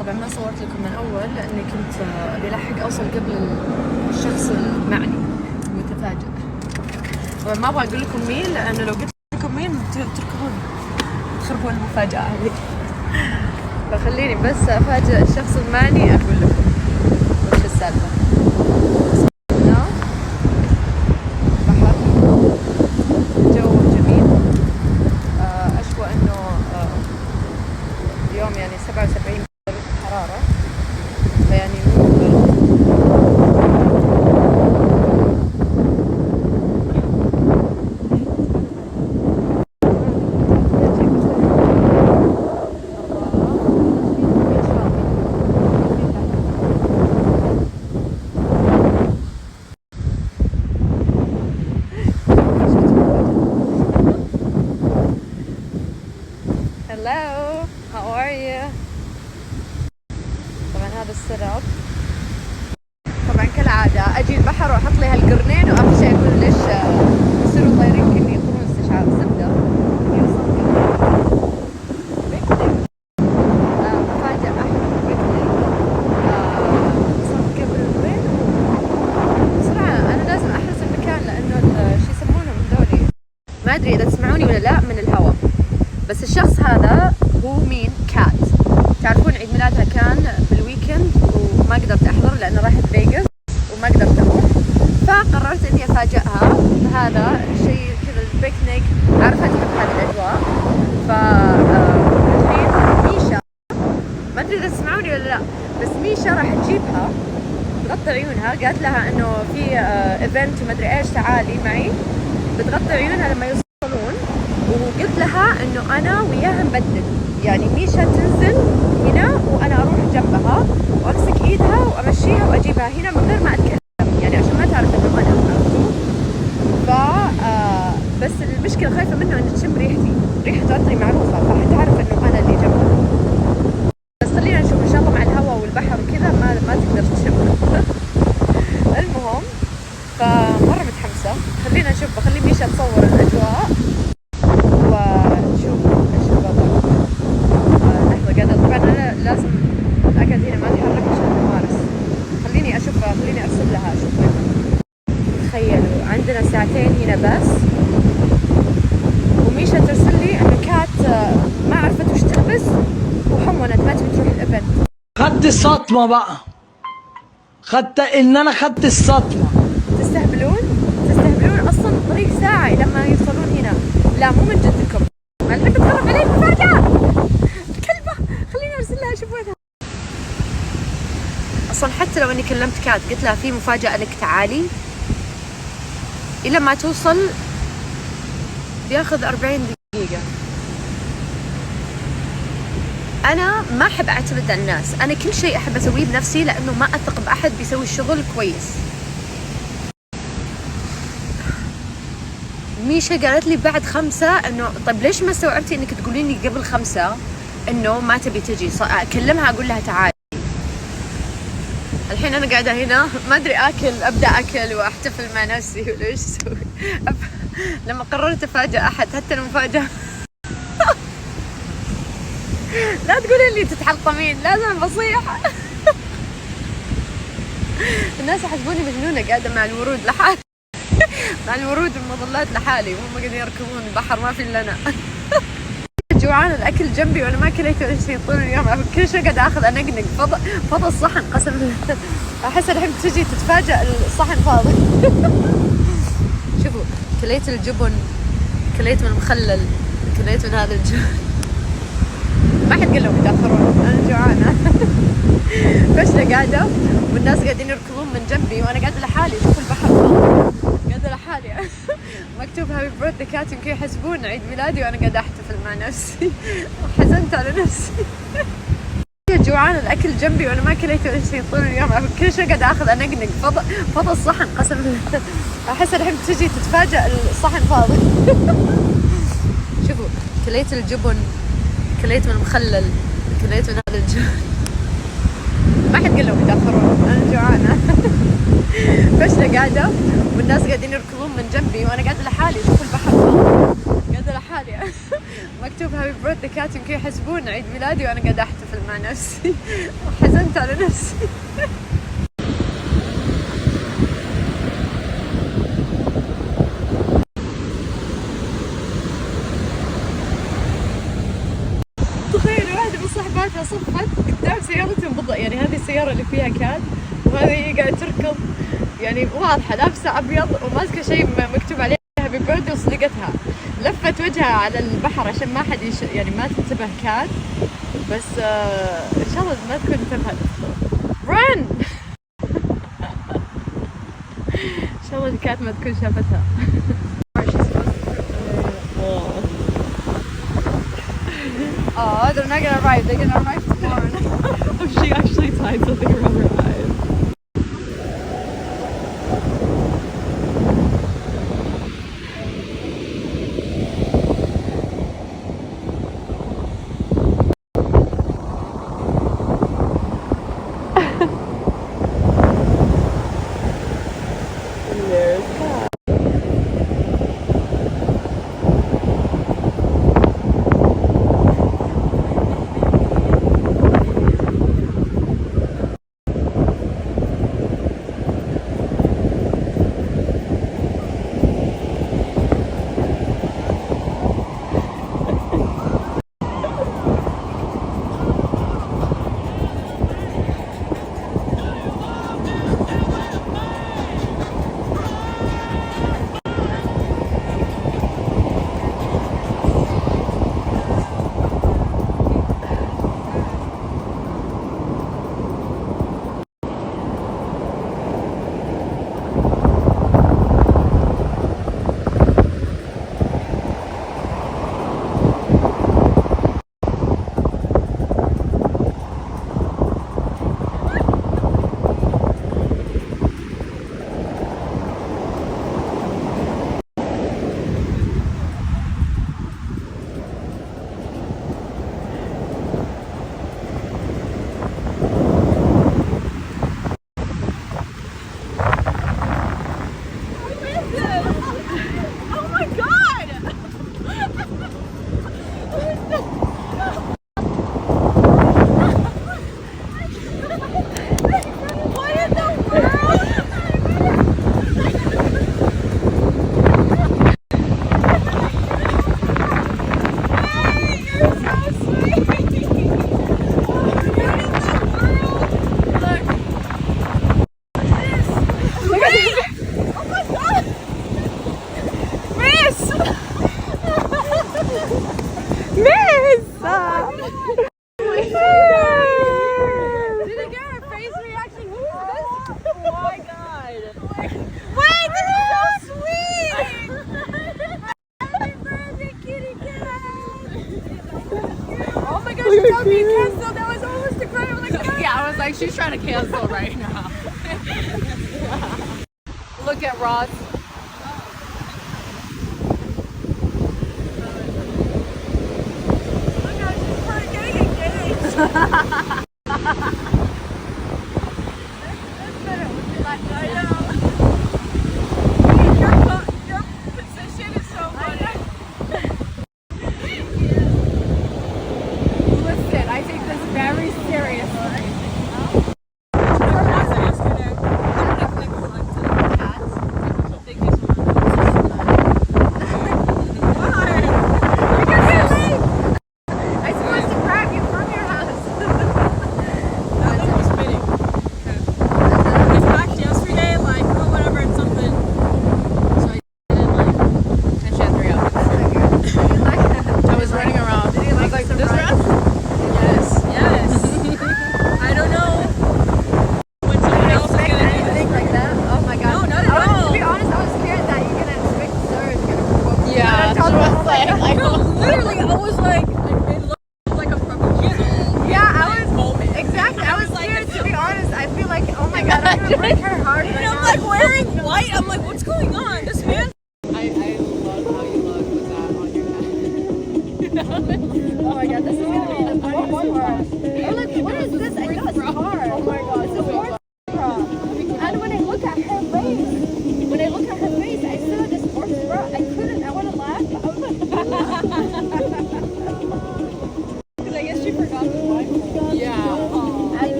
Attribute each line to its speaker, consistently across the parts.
Speaker 1: طبعا ما صورت لكم من اول لاني كنت ابي الحق اوصل قبل الشخص المعني المتفاجئ. طبعا ما ابغى اقول لكم مين، لانه لو قلت لكم مين تخربون المفاجأة هذه. فخليني بس افاجئ الشخص المعني اقول لكم وش السالفة. بحر، جو جميل، اشوى انه اليوم يعني 77 درجة حرارة، فيعني Hello, how are you? طبعا هذا السراب. طبعا كالعادة اجي البحر واحط لي هالقرنين واخر شيء اقول ليش يصيروا طايرين كني يطلعون استشعار زبدة. مفاجأة احلى بيكنيك. وصلت قبل وين؟ بصراحة انا لازم احرز المكان لانه شو يسمونهم هذولي، ما ادري اذا تسمعوني ولا لا من الهواء. بس الشخص هذا هو مين؟ كات. تعرفون عيد ميلادها كان بالويكند وما قدرت احضر لانه راحت فيغاس وما قدرت اروح، فقررت اني افاجئها بهذا الشيء كذا البيكنيك. عارفه تحب هذه الاجواء. الحين ميشا، ما ادري اذا تسمعوني ولا لا، بس ميشا راح تجيبها تغطي عيونها. قالت لها انه في ايفنت وما ادري ايش، تعالي معي. بتغطي عيونها لما يوصلون، وقلت لها انه انا وياها نبدل، يعني ميشا تنزل هنا وانا اروح جنبها وامسك ايدها وامشيها واجيبها هنا من غير ما اتكلم، يعني عشان ما تعرف انه انا عرفتوا. بس المشكله خايفه منه انه تشم ريحتي، ريحته عطري معروفه، فحتعرف انه انا اللي جنبها. بس خلينا نشوف ان شاء الله مع الهواء والبحر وكذا ما تقدر تشم. المهم فمره متحمسه، خلينا نشوف. بخلي ميشا تصور الاجواء ونشوف ايش الوضع. لحظة قاعدة، طبعا انا لازم اتأكد هنا ما اتحرك عشان امارس. خليني اشوفها، خليني ارسل لها اشوف. تخيلوا عندنا ساعتين هنا بس، وميشا ترسل لي انه كات ما عرفت وش تلبس وحمونت ما تبي تروح الايفنت.
Speaker 2: خدت الصدمة بقى، خدت الصدمة.
Speaker 1: تستهبلون اصلا الطريق ساعة لما يوصلون هنا. لا مو من جدكم، ما الحين بتخرب علي المفاجأة. كلبة، خليني ارسل لها اشوف وينها. اصلا حتى لو اني كلمت كات قلت لها في مفاجأة لك تعالي، الى ما توصل بياخذ 40 دقيقة. انا ما احب اعتمد على الناس، انا كل شيء احب اسويه بنفسي لانه ما اثق باحد بيسوي الشغل كويس. ميشا قالت لي بعد 5 انه طيب ليش ما استوعبتي انك تقولين لي قبل 5 انه ما تبي تجي؟ اكلمها اقول لها تعالي. الحين انا قاعده هنا ما ادري ابدا اكل واحتفل مع نفسي ولا ايش اسوي. لما قررت افاجئ احد حتى المفاجاه لا تقولين لي تتحلطمين، لازم بصيح. الناس يحسبوني مجنونه قاعده مع الورود لحالي. مع الورود والمظلات لحالي، وهم قاعدين يركبون البحر ما في الا انا. جوعان، الاكل جنبي وانا ما كليت ولا شيء طول اليوم، كل شيء قاعد اخذ انقنق فضى الصحن. قسم بالله احس الحين تجي تتفاجأ الصحن فاضي. شوفوا كليت الجبن، كليت من المخلل، كليت من هذا الجبن. ما حد قال لهم يتاخرون، انا جوعانه. فشله قاعده والناس قاعدين يركضون من جنبي وانا قاعده لحالي. شوفوا البحر فاضي، قاعده لحالي. مكتوب هابي بيرثدي كات، يمكن يحسبون عيد ميلادي وانا قاعده احتفل مع نفسي. وحزنت على نفسي. جوعانه، الاكل جنبي وانا ما كليت ولا شيء طول اليوم، كل شيء قاعده اخذ انقنق فضى الصحن. قسم بالله احس الحين تجي تتفاجأ الصحن فاضي. شوفوا كليت الجبن، كليت من المخلل، كليت من هذا الجبن. ما حد قال لهم يتاخرون، انا جوعانه. فشله قاعده والناس قاعدين يركضون من جنبي وانا قاعده لحالي. شوفوا البحر فاضي، قاعده لحالي. مكتوب هابي هابي بيرثدي كات يمكن يحسبون عيد ميلادي وأنا قاعدة أحتفل مع نفسي وحزنت على نفسي. تخيل واحدة من صاحباتها صفت قدام سيارتهم بالضبط، يعني هذه السيارة اللي فيها كات وهذه قاعدة تركض، يعني واضحة لابسة أبيض وماسكة شيء مكتوب عليه هابي بيرثدي وصديقتها لفت وجهها على البحر عشان ما حد يعني ما تنتبه كات، بس إن شاء الله ما تكون انتبهت. رن إن شاء الله الكات ما تكون شافتها. Oh, they're not gonna arrive. They're gonna arrive tomorrow.
Speaker 3: Oh, she actually tied something around her eyes.
Speaker 1: She's trying to cancel right now. Look at Ross. Look how she's getting engaged. I know. Your position is so funny. Listen, I take this very seriously.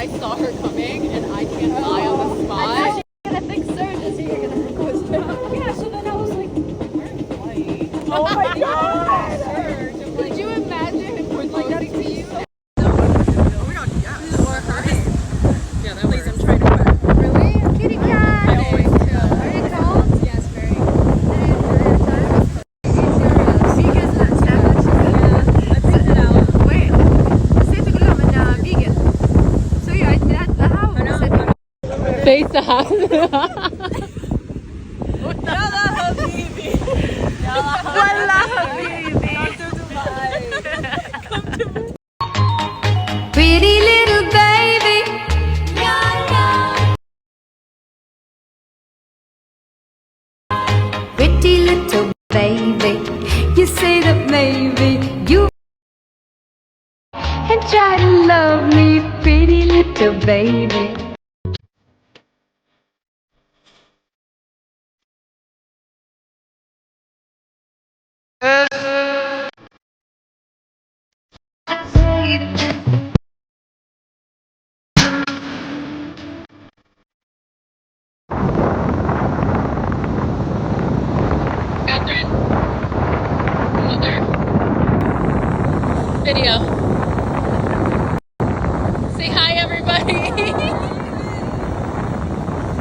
Speaker 3: I saw her coming and I can't lie on the spot.
Speaker 1: You're gonna think surgeon, so you're gonna propose to her.
Speaker 3: Yeah, so then I was like, where's White?
Speaker 1: Oh my god!
Speaker 3: Could you imagine proposing to you? Yeah, that works. I'm trying to quit.
Speaker 1: Really? Kitty cat!
Speaker 3: I always do.
Speaker 1: Are you cold?
Speaker 3: Yes, very. I picked it out.
Speaker 1: وين؟ نسيت اقول لهم انها فيجن. مسوي عيد ميلاد لها ونسيت.
Speaker 3: FaceTime.
Speaker 1: والله حبيبي. Pretty little baby. Pretty little baby. You say that maybe you and try to love me, pretty little baby.
Speaker 3: Video. Say hi, everybody.